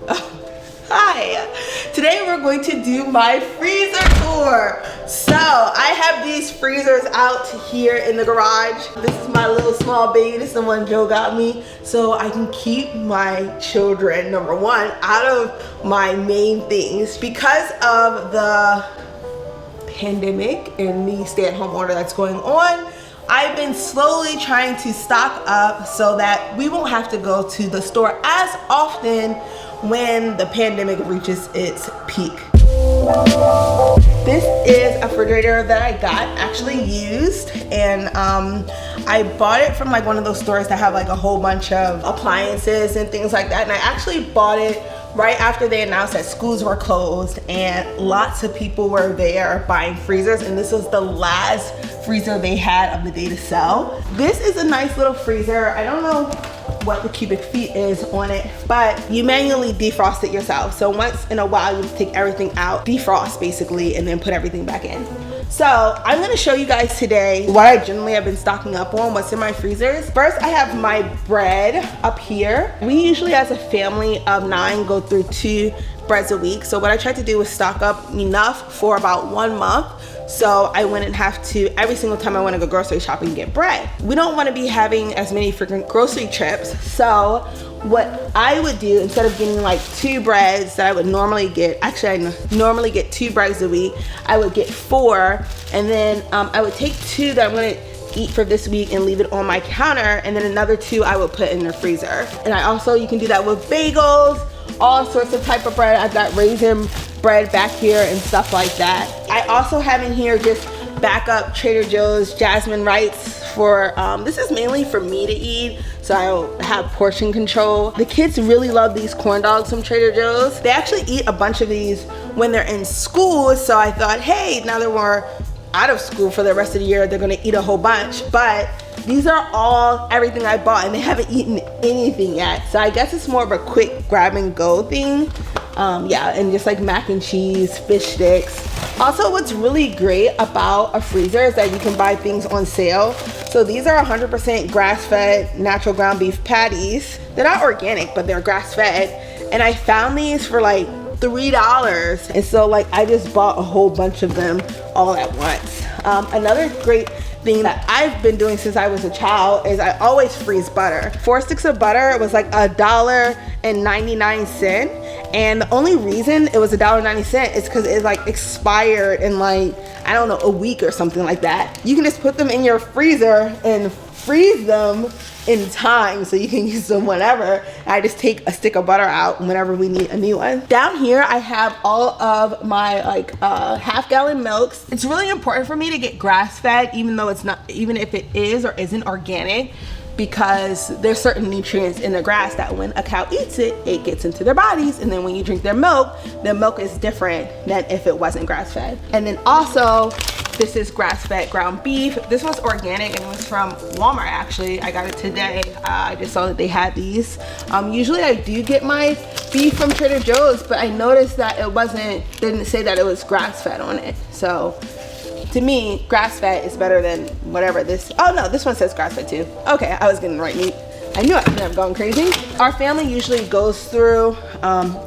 Hi, today we're going to do my freezer tour. So I have these freezers out here in the garage. This is my little small baby. This is the one Joe got me so I can keep my children, number one, out of my main things. Because of the pandemic and the stay-at-home order that's going on, I've been slowly trying to stock up so that we won't have to go to the store as often when the pandemic reaches its peak. This is a refrigerator that I got actually used, and I bought it from like one of those stores that have like a whole bunch of appliances and things like that, and I actually bought it right after they announced that schools were closed and lots of people were there buying freezers, and this was the last freezer they had of the day to sell. This is a nice little freezer. I don't know what the cubic feet is on it, but you manually defrost it yourself. So once in a while you just take everything out, defrost basically, and then put everything back in. So I'm gonna show you guys today what I generally have been stocking up on, what's in my freezers. First, I have my bread up here. We usually as a family of 9 go through 2 breads a week. So what I tried to do was stock up enough for about 1 month, so I wouldn't have to, every single time I want to go grocery shopping, get bread. We don't want to be having as many freaking grocery trips. So what I would do, instead of getting like 2 breads that I would normally get, actually I normally get 2 breads a week, I would get 4, and then I would take 2 that I'm going to eat for this week and leave it on my counter, and then another 2 I would put in the freezer. And I also, you can do that with bagels, all sorts of type of bread. I've got raisin bread back here and stuff like that. I also have in here just backup Trader Joe's Jasmine Rice for, this is mainly for me to eat, so I'll have portion control. The kids really love these corn dogs from Trader Joe's. They actually eat a bunch of these when they're in school, so I thought, hey, now that we're out of school for the rest of the year, they're gonna eat a whole bunch. But these are all everything I bought, and they haven't eaten anything yet. So I guess it's more of a quick grab and go thing. Yeah, and just like mac and cheese, fish sticks. Also, what's really great about a freezer is that you can buy things on sale. So these are 100% grass-fed natural ground beef patties. They're not organic, but they're grass-fed. And I found these for like $3. And so like I just bought a whole bunch of them all at once. Another great thing that I've been doing since I was a child is I always freeze butter. 4 sticks of butter was like $1.99. And the only reason it was $1.90 is because it like expired in like, I don't know, a week or something like that. You can just put them in your freezer and freeze them in time so you can use them whenever. I just take a stick of butter out whenever we need a new one. Down here I have all of my like half-gallon milks. It's really important for me to get grass-fed, even though it's not, even if it is or isn't organic, because there's certain nutrients in the grass that when a cow eats it, it gets into their bodies, and then when you drink their milk is different than if it wasn't grass-fed. And then also, this is grass-fed ground beef. This was organic and it was from Walmart actually. I got it today. I just saw that they had these. Usually I do get my beef from Trader Joe's, but I noticed that it didn't say that it was grass-fed on it. So to me, grass-fed is better than whatever this, oh no, this one says grass-fed too. Okay, I was getting the right meat. I knew I couldn't have gone crazy. Our family usually goes through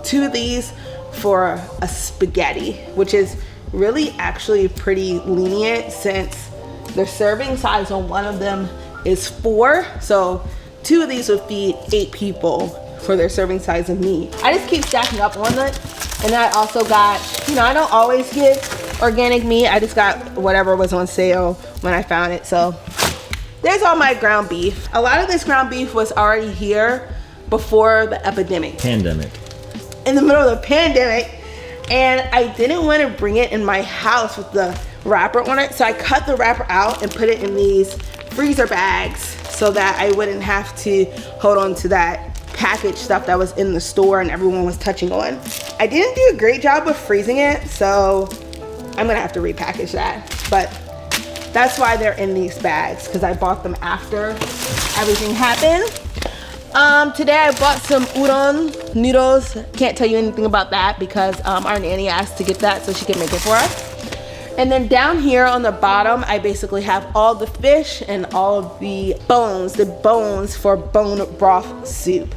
2 of these for a spaghetti, which is really actually pretty lenient since the serving size on one of them is 4. So 2 of these would feed 8 people for their serving size of meat. I just keep stacking up on it. And then I also got, you know, I don't always get organic meat. I just got whatever was on sale when I found it. So there's all my ground beef. A lot of this ground beef was already here before the pandemic. In the middle of the pandemic. And I didn't want to bring it in my house with the wrapper on it, so I cut the wrapper out and put it in these freezer bags so that I wouldn't have to hold on to that packaged stuff that was in the store and everyone was touching on. I didn't do a great job of freezing it, so I'm gonna have to repackage that. But that's why they're in these bags, because I bought them after everything happened. Today I bought some udon noodles. Can't tell you anything about that because our nanny asked to get that so she can make it for us. And then down here on the bottom, I basically have all the fish and all of the bones for bone broth soup.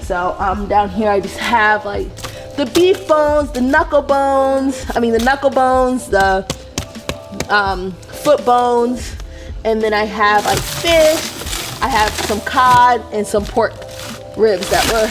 So down here I just have like the beef bones, the knuckle bones, the foot bones, and then I have like fish, I have some cod and some pork ribs that were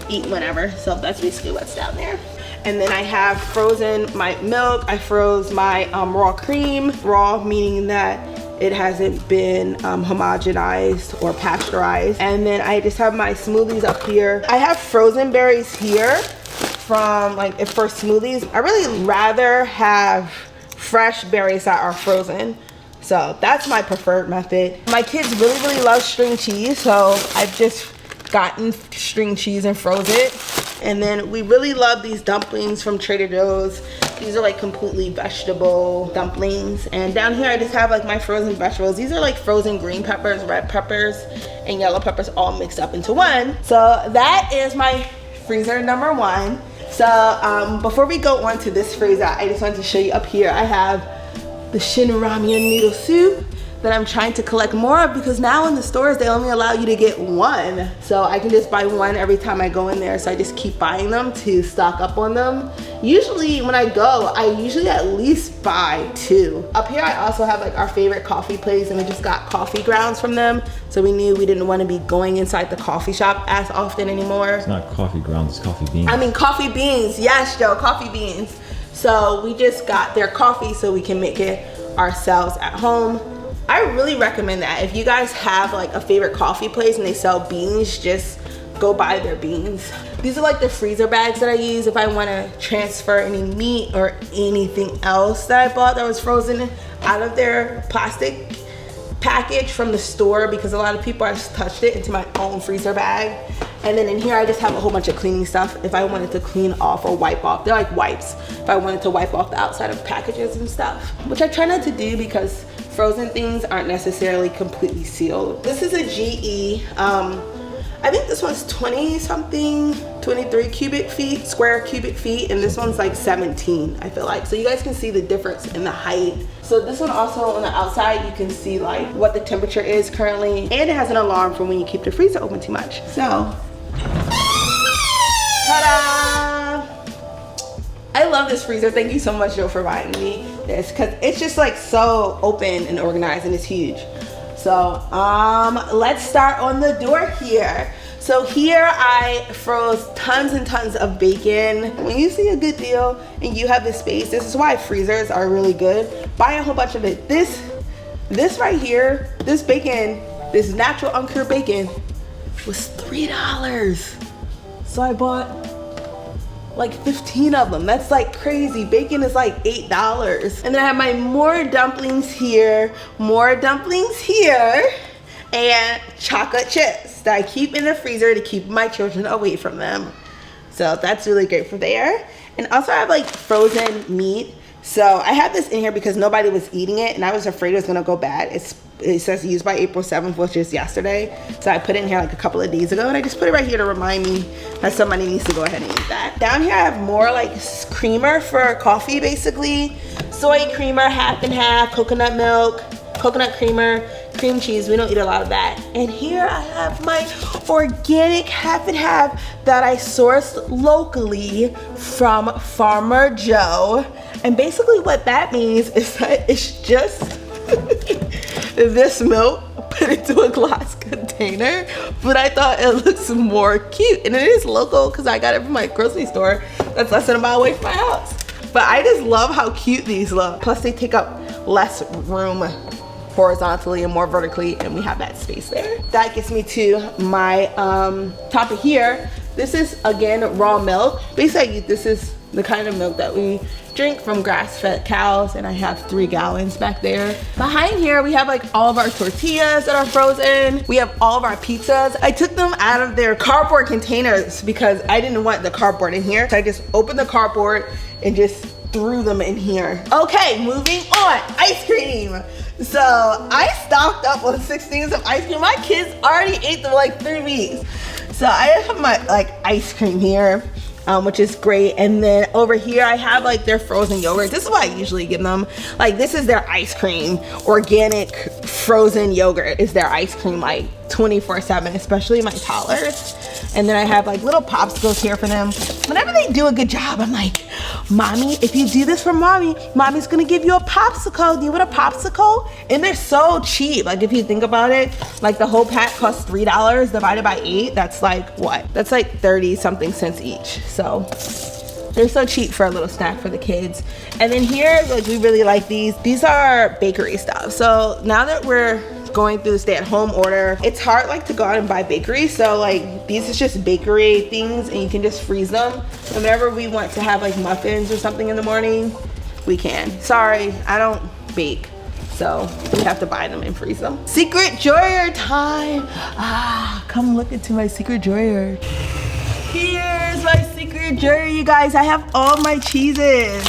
eaten whenever. So that's basically what's down there. And then I have frozen my milk. I froze my raw cream, raw meaning that it hasn't been homogenized or pasteurized. And then I just have my smoothies up here. I have frozen berries here from like for smoothies. I really rather have fresh berries that are frozen. So that's my preferred method. My kids really love string cheese, so I've just gotten string cheese and froze it. And then we really love these dumplings from Trader Joe's. These are like completely vegetable dumplings. And down here I just have like my frozen vegetables. These are like frozen green peppers, red peppers, and yellow peppers all mixed up into one. So that is my freezer number 1. So before we go on to this freezer, I just wanted to show you up here. I have the Shin Ramyun noodle soup that I'm trying to collect more of, because now in the stores they only allow you to get 1. So I can just buy 1 every time I go in there. So I just keep buying them to stock up on them. Usually when I go, I usually at least buy 2. Up here I also have like our favorite coffee place, and we just got coffee grounds from them. So we knew we didn't want to be going inside the coffee shop as often anymore. It's not coffee grounds, it's coffee beans. I mean coffee beans, yes Joe, coffee beans. So we just got their coffee so we can make it ourselves at home. I really recommend that. If you guys have like a favorite coffee place and they sell beans, just go buy their beans. These are like the freezer bags that I use if I want to transfer any meat or anything else that I bought that was frozen out of their plastic package from the store, because a lot of people, I just touched it into my own freezer bag. And then in here I just have a whole bunch of cleaning stuff if I wanted to clean off or wipe off. They're like wipes if I wanted to wipe off the outside of packages and stuff, which I try not to do because frozen things aren't necessarily completely sealed. This is a GE. I think this one's 20 something, 23 square cubic feet, and this one's like 17, I feel like. So you guys can see the difference in the height. So this one also on the outside, you can see like what the temperature is currently, and it has an alarm for when you keep the freezer open too much. So, ta-da! I love this freezer. Thank you so much, Joe, for buying me this, because it's just like so open and organized, and it's huge. So let's start on the door here. So here I froze tons and tons of bacon. When you see a good deal and you have the space, this is why freezers are really good. Buy a whole bunch of it. This right here, this bacon, this natural uncured bacon was $3. So I bought like 15 of them. That's like crazy. Bacon is like $8. And then I have my more dumplings here, and chocolate chips that I keep in the freezer to keep my children away from them. So that's really great for there. And also I have like frozen meat. So I have this in here because nobody was eating it and I was afraid it was gonna go bad. It says used by April 7th, which is yesterday. So I put it in here like a couple of days ago, and I just put it right here to remind me that somebody needs to go ahead and eat that. Down here I have more like creamer for coffee, basically. Soy creamer, half and half, coconut milk, coconut creamer, cream cheese. We don't eat a lot of that. And here I have my organic half and half that I sourced locally from Farmer Joe. And basically what that means is that it's just this milk put into a glass container, but I thought it looks more cute, and it is local because I got it from my grocery store that's less than a mile away from my house. But I just love how cute these look. Plus they take up less room horizontally and more vertically, and we have that space there. That gets me to my top of here. This is again raw milk. Basically this is the kind of milk that we drink from grass-fed cows, and I have 3 gallons back there. Behind here we have like all of our tortillas that are frozen. We have all of our pizzas. I took them out of their cardboard containers because I didn't want the cardboard in here, so I just opened the cardboard and just threw them in here. Okay, moving on. Ice cream. So I stocked up on 6 things of ice cream. My kids already ate them like 3 weeks. So I have my like ice cream here, which is great. And then over here I have like their frozen yogurt. This is what I usually give them. Like this is their ice cream. Organic frozen yogurt is their ice cream, like 24/7, especially my toddlers. And then I have like little popsicles here for them. Whenever they do a good job, I'm like, mommy, if you do this for mommy, mommy's gonna give you a popsicle. Do you want a popsicle? And they're so cheap. Like if you think about it, like the whole pack costs $3 divided by 8. That's like what? That's like 30 something cents each. So they're so cheap for a little snack for the kids. And then here, like we really like these. These are bakery stuff. So now that we're going through the stay-at-home order, it's hard like to go out and buy bakery. So like these is just bakery things and you can just freeze them. And whenever we want to have like muffins or something in the morning, we can. Sorry, I don't bake. So we have to buy them and freeze them. Secret drawer time. Come look into my secret drawer. Here's my secret drawer, you guys. I have all my cheeses.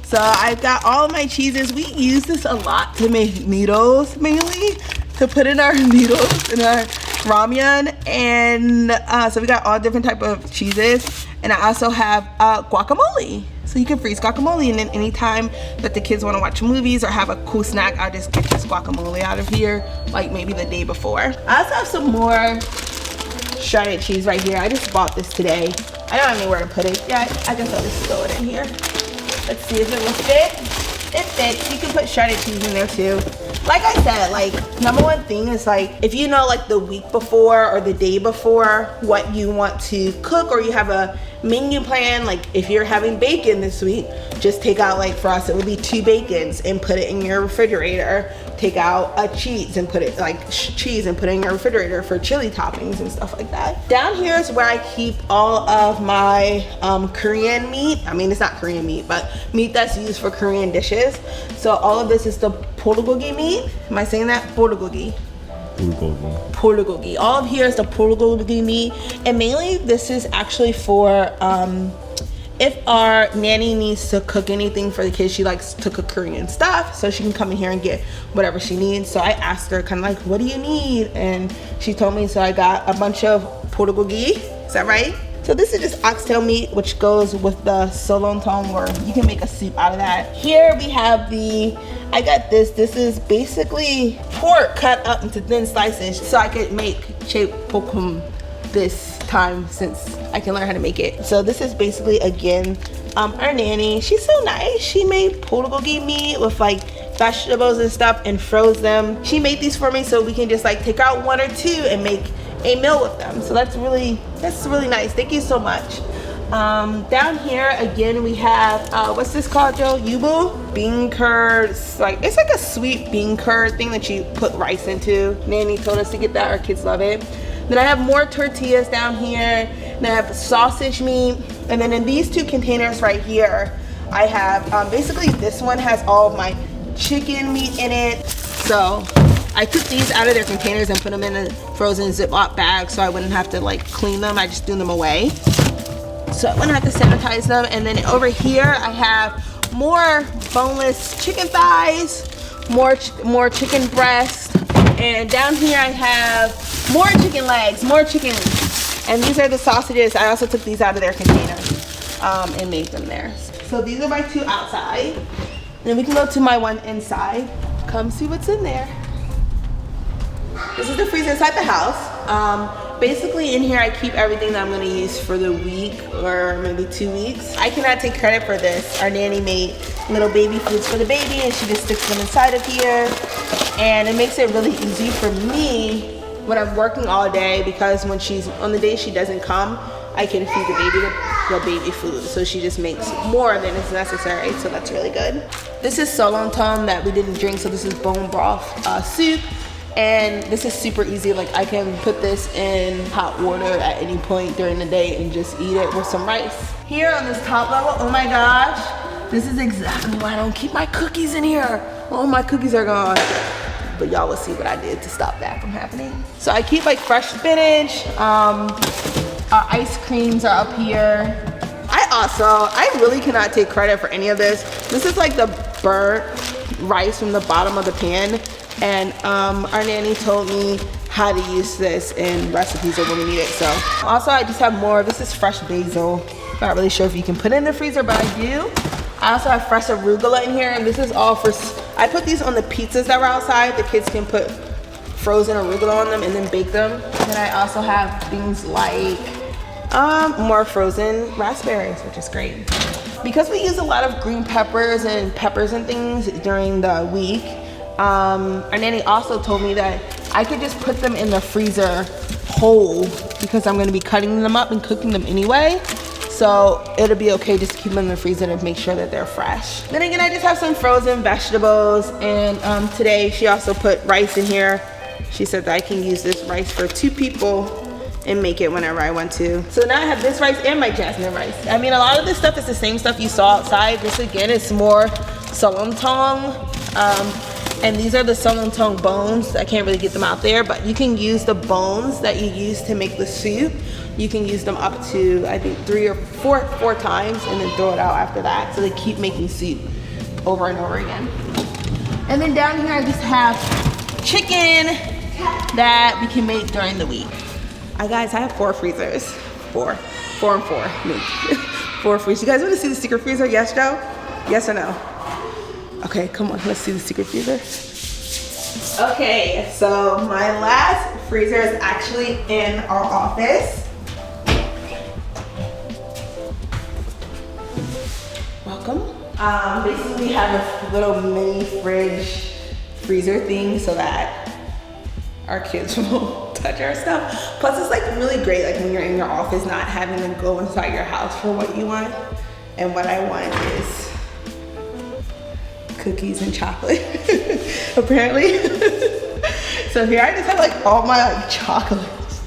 So I've got all my cheeses. We use this a lot to make noodles, mainly to put in our noodles in our ramyun. And so we got all different type of cheeses. And I also have guacamole. So you can freeze guacamole, and then anytime that the kids want to watch movies or have a cool snack, I'll just get this guacamole out of here, like maybe the day before. I also have some more shredded cheese right here. I just bought this today. I don't have anywhere to put it yet. I guess I'll just throw it in here. Let's see if it will fit. It fits. You can put shredded cheese in there too. Like I said, like number one thing is like if you know like the week before or the day before what you want to cook, or you have a menu plan, like if you're having bacon this week, just take out, like for us it would be 2 bacons and put it in your refrigerator. Take out a cheese and put it cheese and put it in your refrigerator for chili toppings and stuff like that. Down here is where I keep all of my Korean meat. I mean, it's not Korean meat, but meat that's used for Korean dishes. So all of this is the bulgogi meat. Am I saying that? Bulgogi. Bulgogi. All of here is the bulgogi meat, and mainly this is actually for if our nanny needs to cook anything for the kids. She likes to cook Korean stuff, so she can come in here and get whatever she needs. So I asked her kind of like, what do you need? And she told me, so I got a bunch of bulgogi. Is that right? So this is just oxtail meat, which goes with the solonton, or you can make a soup out of that. Here we have I got this. This is basically pork cut up into thin slices, so I could make chepokum this time since I can learn how to make it. So this is basically, again, our nanny. She's so nice. She made bulgogi meat with like vegetables and stuff and froze them. She made these for me so we can just like take out 1 or 2 and make a meal with them. So that's really nice. Thank you so much. Down here again we have what's this called, Joe? Yubu bean curd. It's like a sweet bean curd thing that you put rice into. Nanny told us to get that. Our kids love it. Then I have more tortillas down here. Then I have sausage meat. And then in these 2 containers right here, I have basically this one has all of my chicken meat in it. So I took these out of their containers and put them in a frozen Ziploc bag so I wouldn't have to like clean them. I just threw them away, so I wouldn't have to sanitize them. And then over here I have more boneless chicken thighs, more chicken breast, and down here I have more chicken legs, more chicken. And these are the sausages. I also took these out of their containers and made them there. So these are my 2 outside. Then we can go to my 1 inside. Come see what's in there. This is the freezer inside the house. Basically in here I keep everything that I'm gonna use for the week or maybe 2 weeks. I cannot take credit for this. Our nanny made little baby foods for the baby and she just sticks them inside of here. And it makes it really easy for me when I'm working all day, because when she's on the day she doesn't come, I can feed the baby food. So she just makes more than is necessary, so that's really good. This is solonton that we didn't drink, so this is bone broth soup. And this is super easy. Like I can put this in hot water at any point during the day and just eat it with some rice. Here on this top level, oh my gosh, this is exactly why I don't keep my cookies in here. All my cookies are gone. But y'all will see what I did to stop that from happening. So I keep like fresh spinach. Our ice creams are up here. I really cannot take credit for any of this. This is like the burnt rice from the bottom of the pan. And our nanny told me how to use this in recipes or when we need it. So also I just have more. This is fresh basil. Not really sure if you can put it in the freezer, but I do. I also have fresh arugula in here, and this is all for, I put these on the pizzas that were outside. The kids can put frozen arugula on them and then bake them. Then I also have things like more frozen raspberries, which is great. Because we use a lot of green peppers and things during the week, our nanny also told me that I could just put them in the freezer whole because I'm gonna be cutting them up and cooking them anyway. So it'll be okay just to keep them in the freezer and make sure that they're fresh. Then again, I just have some frozen vegetables, and today she also put rice in here. She said that I can use this rice for 2 people and make it whenever I want to. So now I have this rice and my jasmine rice. I mean, a lot of this stuff is the same stuff you saw outside. This again is more solentong. And these are the solentong bones. I can't really get them out there, but you can use the bones that you use to make the soup. You can use them up to, I think, 3 or 4 times and then throw it out after that. So they keep making soup over and over again. And then down here I just have chicken that we can make during the week. Guys, I have 4 freezers. 4 and 4. 4 freezers. You guys want to see the secret freezer? Yes, Joe? Yes or no? Okay, come on, let's see the secret freezer. Okay, so my last freezer is actually in our office. Welcome. Basically we have a little mini fridge freezer thing so that our kids won't touch our stuff. Plus it's like really great like when you're in your office not having to go inside your house for what you want. And what I want is cookies and chocolate, apparently. So here I just have like all my like chocolates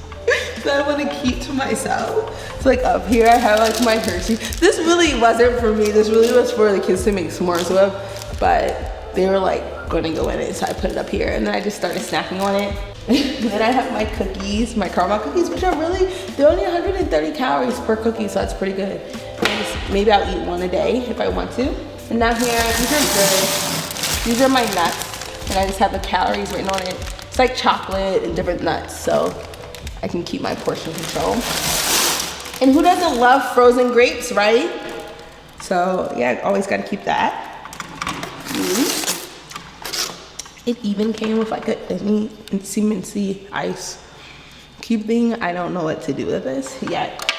that I want to keep to myself. So like up here I have like my Hershey. This really wasn't for me. This really was for the kids to make s'mores with, but they were like gonna go in it, so I put it up here and then I just started snacking on it. Then I have my cookies, my caramel cookies, which are really, they're only 130 calories per cookie, so that's pretty good. Maybe I'll eat 1 a day if I want to. And now here, these are good. These are my nuts, and I just have the calories written on it. It's like chocolate and different nuts, so I can keep my portion control. And who doesn't love frozen grapes, right? So yeah, always gotta keep that. It even came with like a mincy ice cube thing. I don't know what to do with this yet.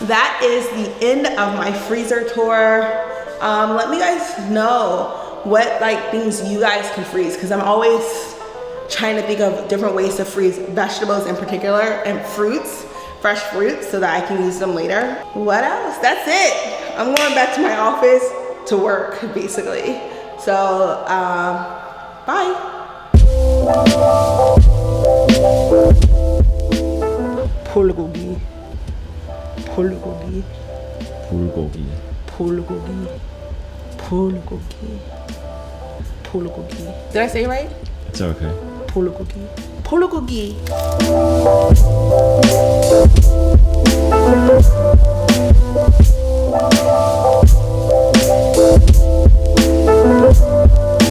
That is the end of my freezer tour. Let me guys know what like things you guys can freeze, because I'm always trying to think of different ways to freeze vegetables in particular and fruits, fresh fruits, so that I can use them later. What else? That's it. I'm going back to my office to work basically. So bye. Bulgogi. Bulgogi. Bulgogi. Bulgogi. Bulgogi. Bulgogi. Did I say it right? It's okay. Bulgogi. Bulgogi.